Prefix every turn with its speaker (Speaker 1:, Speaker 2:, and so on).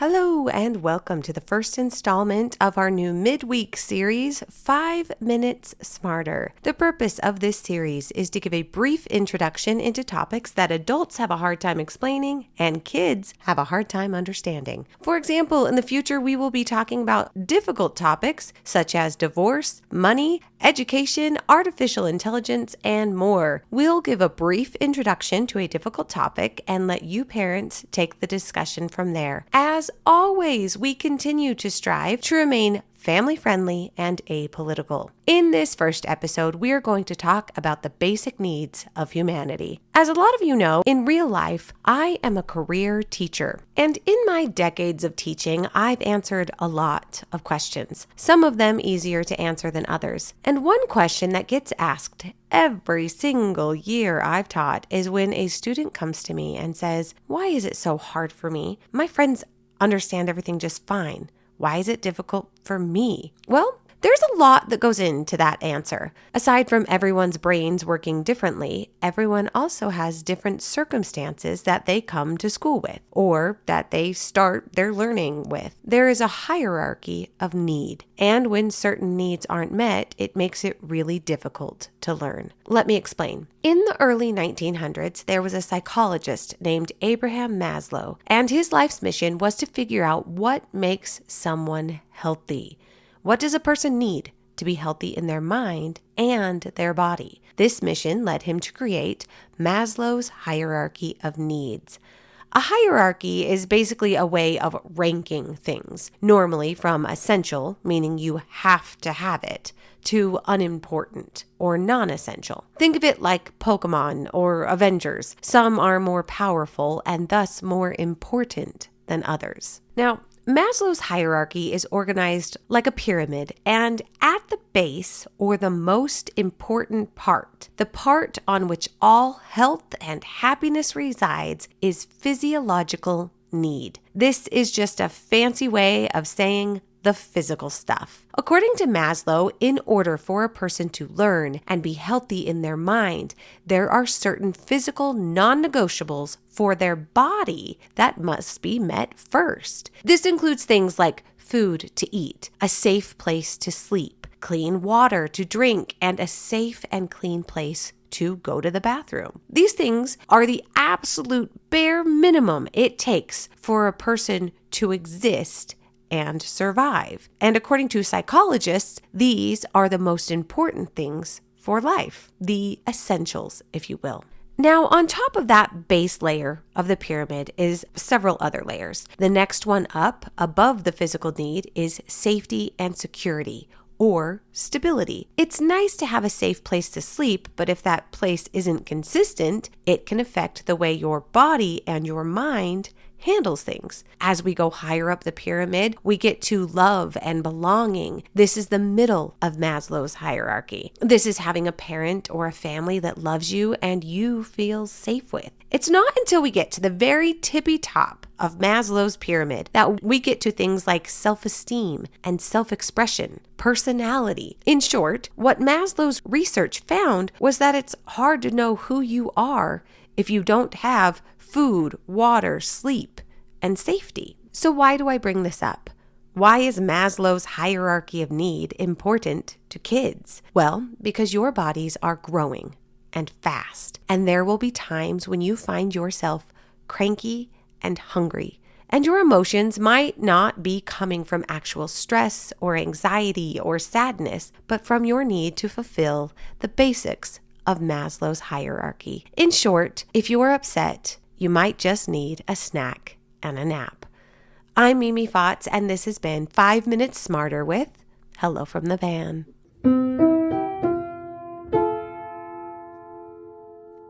Speaker 1: Hello and welcome to the first installment of our new midweek series, 5 Minutes Smarter. The purpose of this series is to give a brief introduction into topics that adults have a hard time explaining and kids have a hard time understanding. For example, in the future, we will be talking about difficult topics such as divorce, money, education, artificial intelligence, and more. We'll give a brief introduction to a difficult topic and let you parents take the discussion from there. As always, we continue to strive to remain family-friendly and apolitical. In this first episode, we are going to talk about the basic needs of humanity. As a lot of you know, in real life, I am a career teacher. And in my decades of teaching, I've answered a lot of questions, some of them easier to answer than others. And one question that gets asked every single year I've taught is when a student comes to me and says, "Why is it so hard for me? My friends understand everything just fine. Why is it difficult for me?" Well, there's a lot that goes into that answer. Aside from everyone's brains working differently, everyone also has different circumstances that they come to school with or that they start their learning with. There is a hierarchy of need, and when certain needs aren't met, it makes it really difficult to learn. Let me explain. In the early 1900s, there was a psychologist named Abraham Maslow, and his life's mission was to figure out what makes someone healthy. What does a person need to be healthy in their mind and their body? This mission led him to create Maslow's hierarchy of needs. A hierarchy is basically a way of ranking things, normally from essential, meaning you have to have it, to unimportant or non-essential. Think of it like Pokemon or Avengers. Some are more powerful and thus more important than others. Now, Maslow's hierarchy is organized like a pyramid, and at the base, or the most important part, the part on which all health and happiness resides, is physiological need. This is just a fancy way of saying the physical stuff. According to Maslow, in order for a person to learn and be healthy in their mind, there are certain physical non-negotiables for their body that must be met first. This includes things like food to eat, a safe place to sleep, clean water to drink, and a safe and clean place to go to the bathroom. These things are the absolute bare minimum it takes for a person to exist and survive. And according to psychologists, these are the most important things for life, the essentials, if you will. Now, on top of that base layer of the pyramid is several other layers. The next one up, above the physical need, is safety and security, or stability. It's nice to have a safe place to sleep, but if that place isn't consistent, it can affect the way your body and your mind handles things. As we go higher up the pyramid, we get to love and belonging. This is the middle of Maslow's hierarchy. This is having a parent or a family that loves you and you feel safe with. It's not until we get to the very tippy top of Maslow's pyramid that we get to things like self-esteem and self-expression, personality. In short, what Maslow's research found was that it's hard to know who you are if you don't have food, water, sleep, and safety. So why do I bring this up? Why is Maslow's hierarchy of need important to kids? Well, because your bodies are growing and fast, and there will be times when you find yourself cranky and hungry, and your emotions might not be coming from actual stress or anxiety or sadness, but from your need to fulfill the basics of Maslow's hierarchy. In short, if you are upset, you might just need a snack and a nap. I'm Mimi Fotz, and this has been 5 Minutes Smarter with Hello from the Van.